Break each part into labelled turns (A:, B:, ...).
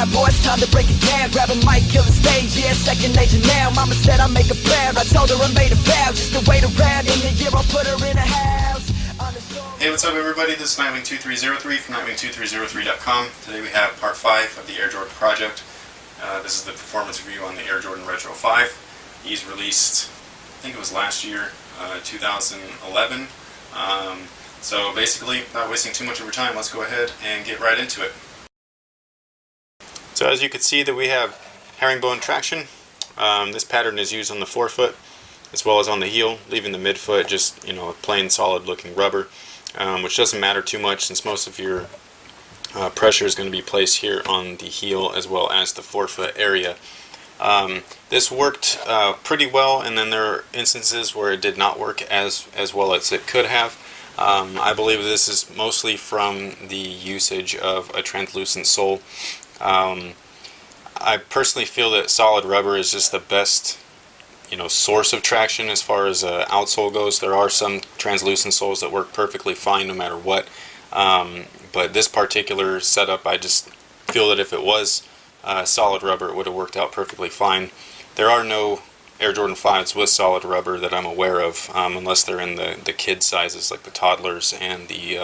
A: diversified, boy, it's time to break it down. Grab a mic, kill the stage, yeah, second nature now. Mama said I'll make her proud, I told her I made a vow. Just to wait around, in the year I'll put her in a house.
B: Hey, what's up everybody, this is Nightwing2303 from Nightwing2303.com. Today we have part 5 of the Air Jordan project. This is the performance review on the Air Jordan Retro 5. These released, I think it was last year, 2011. So basically, not wasting too much of your time, let's go ahead and get right into it. So as you can see that we have herringbone traction. This pattern is used on the forefoot as well as on the heel, leaving the midfoot just, you know, plain solid looking rubber, which doesn't matter too much since most of your pressure is going to be placed here on the heel as well as the forefoot area. This worked pretty well, and then there are instances where it did not work as well as it could have. I believe this is mostly from the usage of a translucent sole. I personally feel that solid rubber is just the best, you know, source of traction as far as outsole goes. There are some translucent soles that work perfectly fine no matter what, but this particular setup, I just feel that if it was solid rubber, it would have worked out perfectly fine. There are no Air Jordan 5s with solid rubber that I'm aware of, unless they're in the kid sizes like the toddlers and the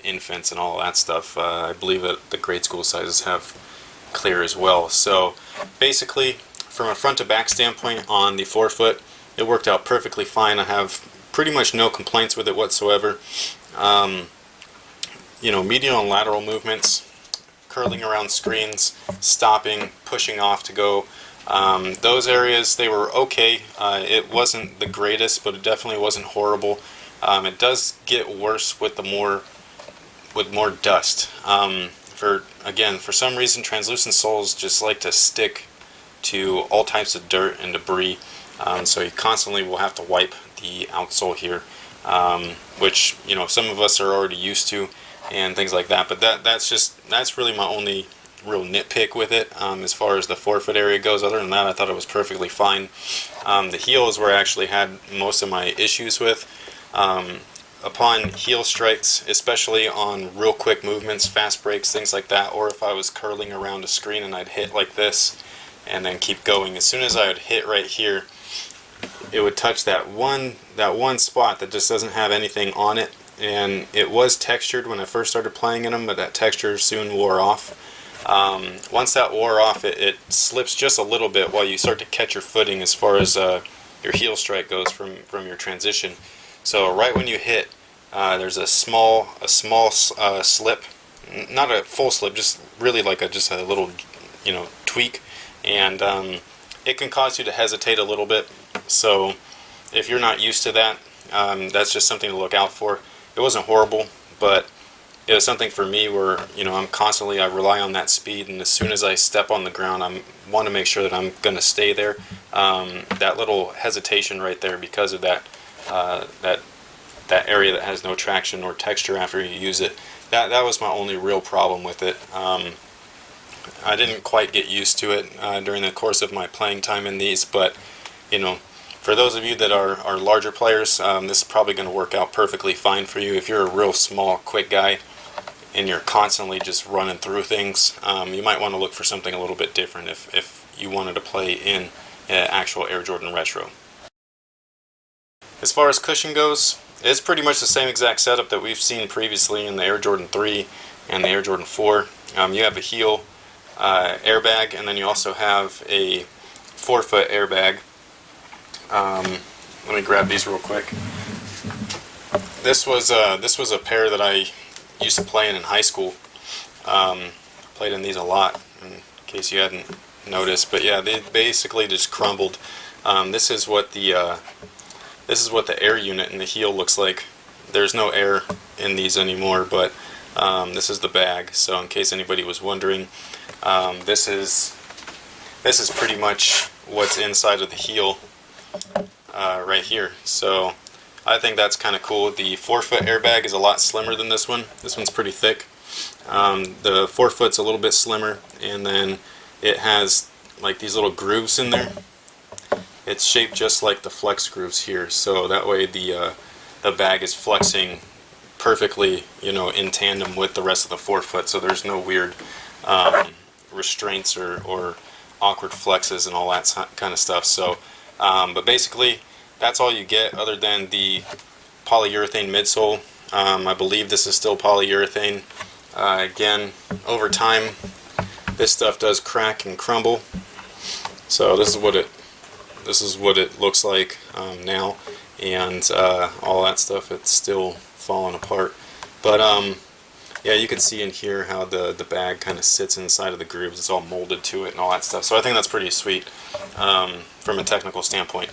B: infants and all of that stuff. I believe that the grade school sizes have clear as well. So basically, from a front to back standpoint on the forefoot, it worked out perfectly fine. I have pretty much no complaints with it whatsoever. You know, medial and lateral movements, curling around screens, stopping, pushing off to go. Those areas, they were okay. It wasn't the greatest, but it definitely wasn't horrible. It does get worse with more dust. For some reason, translucent soles just like to stick to all types of dirt and debris. So you constantly will have to wipe the outsole here, which, you know, some of us are already used to and things like that. But that's really my only real nitpick with it as far as the forefoot area goes. Other than that, I thought it was perfectly fine. The heel is where I actually had most of my issues with. Upon heel strikes, especially on real quick movements, fast breaks, things like that, or if I was curling around a screen and I'd hit like this and then keep going, as soon as I would hit right here, it would touch that one spot that just doesn't have anything on it. And it was textured when I first started playing in them, but that texture soon wore off. Once that wore off, it slips just a little bit while you start to catch your footing as far as your heel strike goes from your transition. So right when you hit, there's a small slip, not a full slip, just really like just a little, you know, tweak, and it can cause you to hesitate a little bit. So if you're not used to that, that's just something to look out for. It wasn't horrible, but it was something for me where, you know, I rely on that speed, and as soon as I step on the ground, I want to make sure that I'm going to stay there. That little hesitation right there because of that area that has no traction or texture after you use it, that was my only real problem with it. I didn't quite get used to it during the course of my playing time in these, but, you know, for those of you that are larger players, this is probably going to work out perfectly fine for you. If you're a real small, quick guy and you're constantly just running through things, you might want to look for something a little bit different if you wanted to play in actual Air Jordan Retro. As far as cushion goes, it's pretty much the same exact setup that we've seen previously in the Air Jordan 3 and the Air Jordan 4. You have a heel airbag, and then you also have a forefoot airbag. Let me grab these real quick. This was a pair that I used to play in high school. Played in these a lot, in case you hadn't noticed. But yeah, they basically just crumbled. This is what the air unit in the heel looks like. There's no air in these anymore, but this is the bag. So in case anybody was wondering, this is pretty much what's inside of the heel right here. So I think that's kind of cool. The forefoot airbag is a lot slimmer than this one. This one's pretty thick. The forefoot's a little bit slimmer, and then it has like these little grooves in there. It's shaped just like the flex grooves here, so that way the bag is flexing perfectly, you know, in tandem with the rest of the forefoot. So there's no weird restraints or awkward flexes and all that kind of stuff. So, but basically, that's all you get other than the polyurethane midsole. I believe this is still polyurethane. Again, over time, this stuff does crack and crumble. So this is what it looks like now, and all that stuff, it's still falling apart. But yeah, you can see in here how the bag kind of sits inside of the grooves. It's all molded to it and all that stuff. So I think that's pretty sweet from a technical standpoint.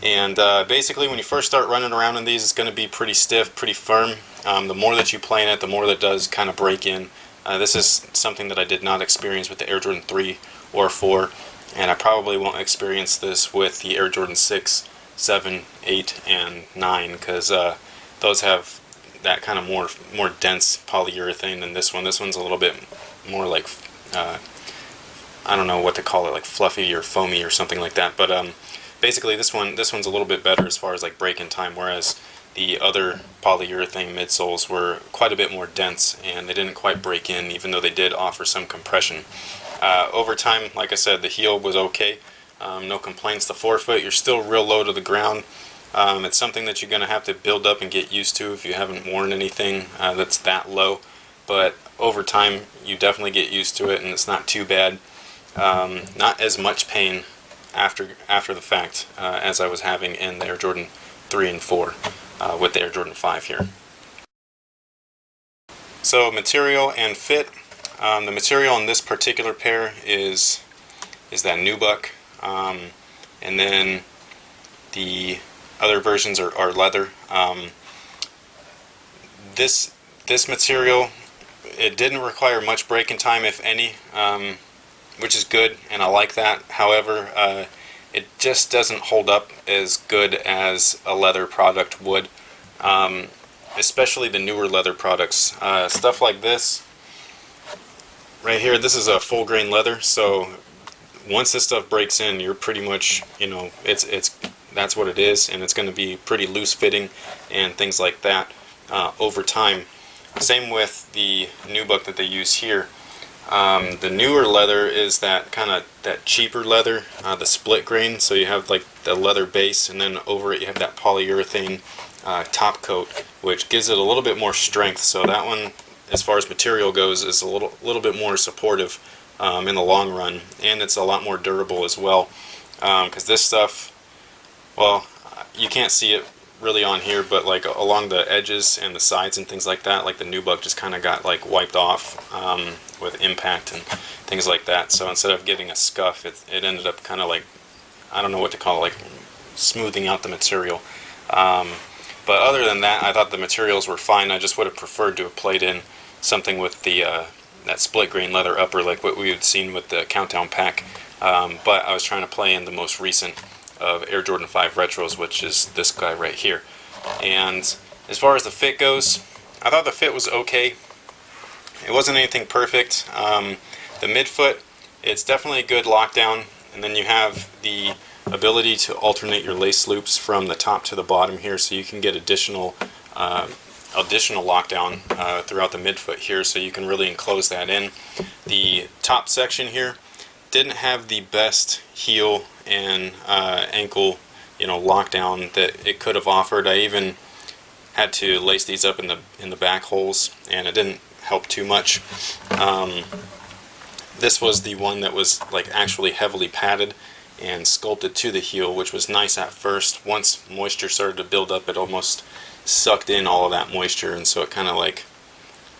B: And basically, when you first start running around in these, it's going to be pretty stiff, pretty firm. The more that you play in it, the more that does kind of break in. This is something that I did not experience with the Air Jordan 3 or 4, and I probably won't experience this with the Air Jordan 6, 7, 8, and 9, because those have that kind of more dense polyurethane than this one. This one's a little bit more like, I don't know what to call it, like fluffy or foamy or something like that. But basically, this one's a little bit better as far as like break-in time, whereas the other polyurethane midsoles were quite a bit more dense and they didn't quite break in, even though they did offer some compression. Over time, like I said, the heel was okay. No complaints. The forefoot, you're still real low to the ground. It's something that you're going to have to build up and get used to if you haven't worn anything that's that low. But over time, you definitely get used to it, and it's not too bad. Not as much pain after the fact as I was having in the Air Jordan 3 and 4 with the Air Jordan 5 here. So material and fit. The material on this particular pair is that nubuck, and then the other versions are leather. This material, it didn't require much break-in time, if any, which is good, and I like that. However, it just doesn't hold up as good as a leather product would, especially the newer leather products. Stuff like this right here, this is a full grain leather, so once this stuff breaks in, you're pretty much, you know, that's what it is, and it's going to be pretty loose fitting and things like that over time. Same with the nubuck that they use here. The newer leather is that cheaper leather, the split grain. So you have like the leather base, and then over it you have that polyurethane top coat, which gives it a little bit more strength. So that one, as far as material goes, is a little bit more supportive in the long run, and it's a lot more durable as well. Because this stuff, well, you can't see it really on here, but like along the edges and the sides and things like that, like the nubuck just kind of got like wiped off with impact and things like that. So instead of getting a scuff, it ended up kind of like, I don't know what to call it, like smoothing out the material. But other than that, I thought the materials were fine. I just would have preferred to have played in something with the that split grain leather upper, like what we had seen with the Countdown pack. But I was trying to play in the most recent of Air Jordan 5 Retros, which is this guy right here. And as far as the fit goes, I thought the fit was okay. It wasn't anything perfect. The midfoot, it's definitely a good lockdown, and then you have the ability to alternate your lace loops from the top to the bottom here, so you can get additional lockdown throughout the midfoot here, so you can really enclose that in. The top section here didn't have the best heel and ankle, lockdown that it could have offered. I even had to lace these up in the back holes, and it didn't help too much. This was the one that was like actually heavily padded and sculpted to the heel, which was nice at first. Once moisture started to build up, it almost sucked in all of that moisture, and so it kind of like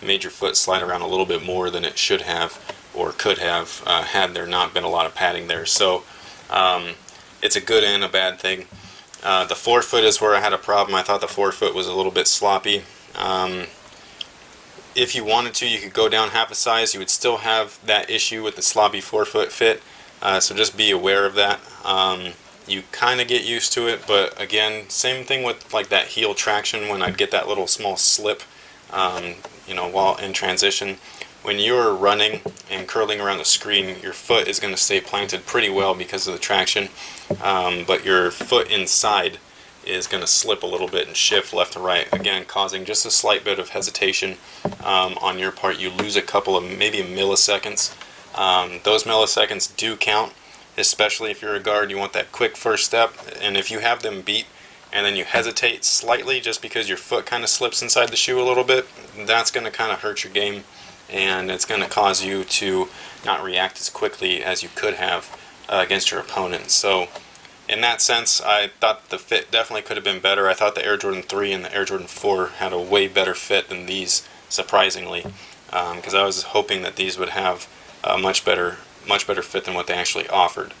B: made your foot slide around a little bit more than it should have or could have had there not been a lot of padding there. So it's a good and a bad thing. The forefoot is where I had a problem. I thought the forefoot was a little bit sloppy. If you wanted to, you could go down half a size. You would still have that issue with the sloppy forefoot fit. So just be aware of that. You kind of get used to it, but again, same thing with like that heel traction. When I'd get that little small slip, while in transition, when you're running and curling around the screen, your foot is going to stay planted pretty well because of the traction, but your foot inside is going to slip a little bit and shift left to right, again causing just a slight bit of hesitation on your part. You lose a couple of maybe milliseconds Those milliseconds do count, especially if you're a guard. You want that quick first step, and if you have them beat and then you hesitate slightly just because your foot kind of slips inside the shoe a little bit, that's going to kind of hurt your game, and it's going to cause you to not react as quickly as you could have against your opponent. So in that sense, I thought the fit definitely could have been better. I thought the Air Jordan 3 and the Air Jordan 4 had a way better fit than these, surprisingly, because I was hoping that these would have a much better fit than what they actually offered.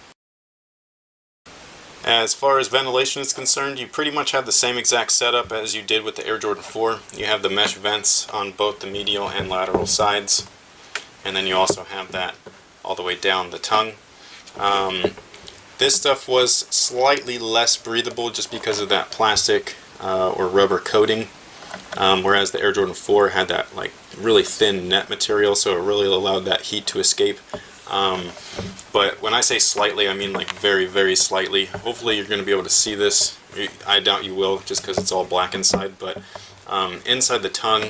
B: As far as ventilation is concerned, you pretty much have the same exact setup as you did with the Air Jordan 4. You have the mesh vents on both the medial and lateral sides, and then you also have that all the way down the tongue. This stuff was slightly less breathable just because of that plastic or rubber coating, whereas the Air Jordan 4 had that like really thin net material, so it really allowed that heat to escape. But when I say slightly, I mean like very, very slightly. Hopefully you're going to be able to see this. I doubt you will, just because it's all black inside, but inside the tongue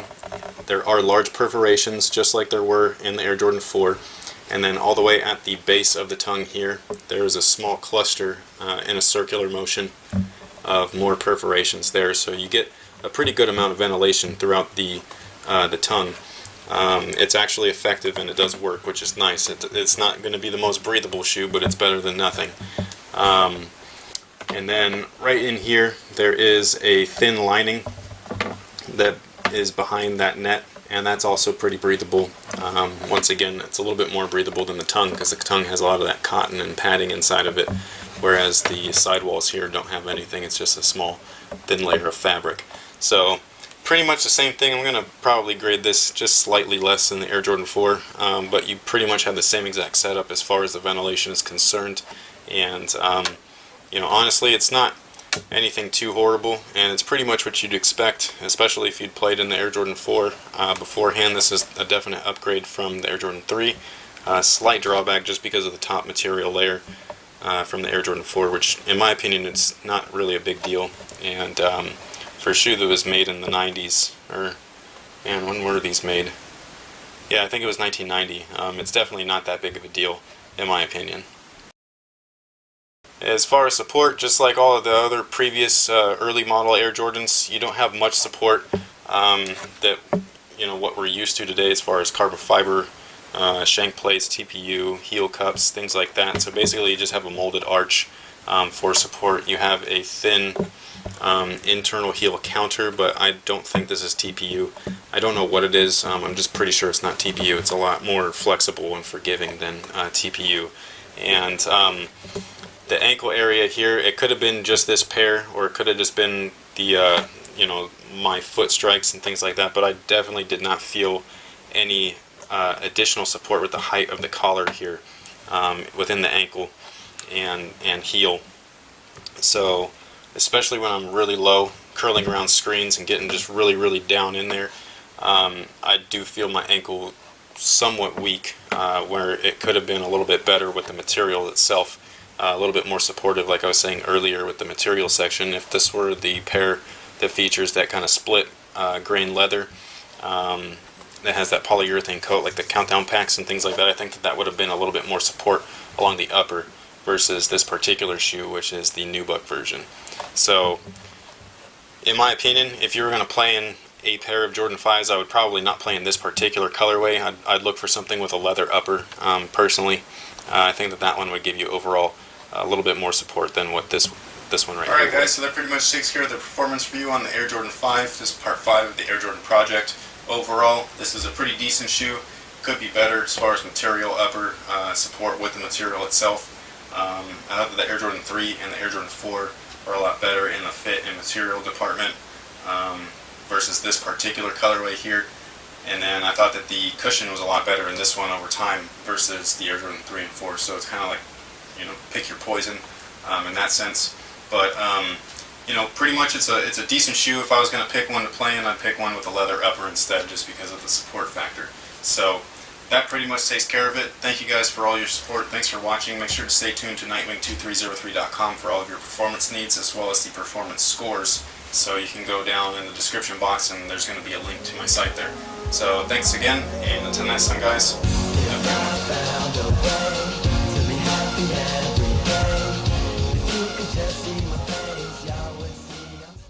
B: there are large perforations just like there were in the Air Jordan 4. And then all the way at the base of the tongue here, there is a small cluster in a circular motion of more perforations there. So you get a pretty good amount of ventilation throughout the tongue. It's actually effective and it does work, which is nice. It's not going to be the most breathable shoe, but it's better than nothing. And then right in here, there is a thin lining that is behind that net, and that's also pretty breathable. Once again, it's a little bit more breathable than the tongue because the tongue has a lot of that cotton and padding inside of it, whereas the sidewalls here don't have anything. It's just a small thin layer of fabric. So pretty much the same thing. I'm going to probably grade this just slightly less than the Air Jordan 4, but you pretty much have the same exact setup as far as the ventilation is concerned. And you know, honestly, it's not anything too horrible, and it's pretty much what you'd expect, especially if you'd played in the Air Jordan 4 beforehand. This is a definite upgrade from the Air Jordan 3. Slight drawback just because of the top material layer from the Air Jordan 4, which in my opinion it's not really a big deal. And for a shoe that was made in the 90s, or man, when were these made? Yeah, I think it was 1990. It's definitely not that big of a deal in my opinion. As far as support, just like all of the other previous early model Air Jordans, you don't have much support that, you know, what we're used to today as far as carbon fiber, shank plates, TPU, heel cups, things like that. So basically you just have a molded arch for support. You have a thin internal heel counter, but I don't think this is TPU. I don't know what it is. I'm just pretty sure it's not TPU. It's a lot more flexible and forgiving than TPU. And the ankle area here, it could have been just this pair, or it could have just been the, you know, my foot strikes and things like that, but I definitely did not feel any additional support with the height of the collar here within the ankle and heel. So, especially when I'm really low, curling around screens and getting just really, really down in there, I do feel my ankle somewhat weak, where it could have been a little bit better with the material itself. A little bit more supportive, like I was saying earlier with the material section. If this were the pair that features that kind of split grain leather that has that polyurethane coat, like the countdown packs and things like that, I think that would have been a little bit more support along the upper versus this particular shoe, which is the nubuck version. So in my opinion, if you were going to play in a pair of Jordan 5s, I would probably not play in this particular colorway. I'd look for something with a leather upper, personally. I think that one would give you overall a little bit more support than what this one right here. Alright guys, so that pretty much takes care of the performance review on the Air Jordan 5. This is part 5 of the Air Jordan project. Overall, this is a pretty decent shoe. Could be better as far as material upper support with the material itself. I thought that the Air Jordan 3 and the Air Jordan 4 are a lot better in the fit and material department versus this particular colorway here. And then I thought that the cushion was a lot better in this one over time versus the Air Jordan 3 and 4. So it's kind of like, you know, pick your poison in that sense. But you know, pretty much it's a decent shoe. If I was going to pick one to play in, I'd pick one with a leather upper instead, just because of the support factor. So that pretty much takes care of it. Thank you guys for all your support. Thanks for watching. Make sure to stay tuned to nightwing2303.com for all of your performance needs as well as the performance scores. So you can go down in the description box and there's going to be a link to my site there. So thanks again, and until next time guys.